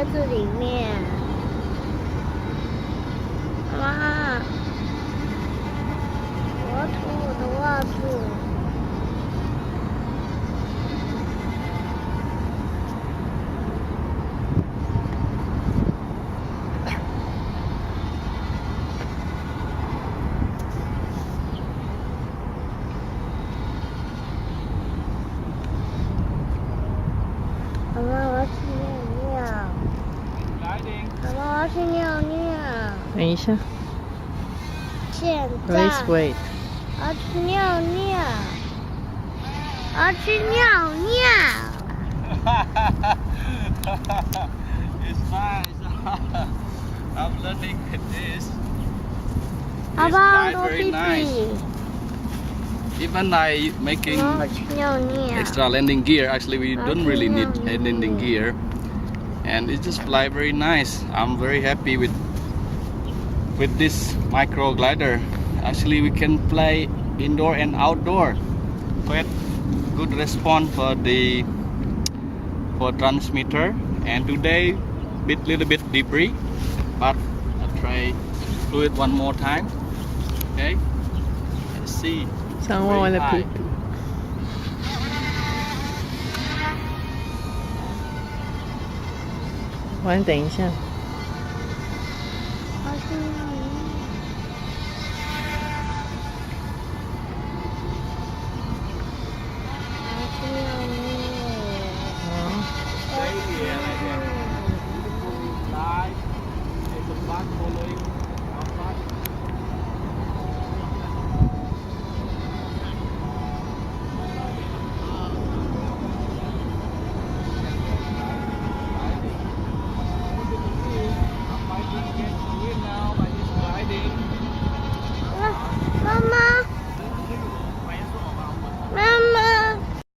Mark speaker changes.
Speaker 1: 鞋子里面。妈妈，我要脱我的袜子。妈妈，我要去尿尿。妈妈，我要去尿尿。
Speaker 2: 等一下
Speaker 1: 现在。
Speaker 2: ，Please wait。
Speaker 1: 我要去尿尿。我要去尿尿。
Speaker 3: It's nice. I'm learning this.
Speaker 1: 好
Speaker 3: It's
Speaker 1: 吧，
Speaker 3: quite
Speaker 1: 多
Speaker 3: very
Speaker 1: 屁
Speaker 3: nice.
Speaker 1: 屁。
Speaker 3: Even I making
Speaker 1: 妈妈，我去尿尿。
Speaker 3: extra landing gear. Actually, we don't really need a
Speaker 1: Okay.
Speaker 3: landing gear, and it just fly very nice. I'm very happy with this micro glider. Actually, we can play indoor and outdoor. Quite good response for transmitter. And today, little bit debris, but I'll try do it one more time. Okay, let's see.
Speaker 2: 想问我的屁股。晚等一下。
Speaker 1: 我要去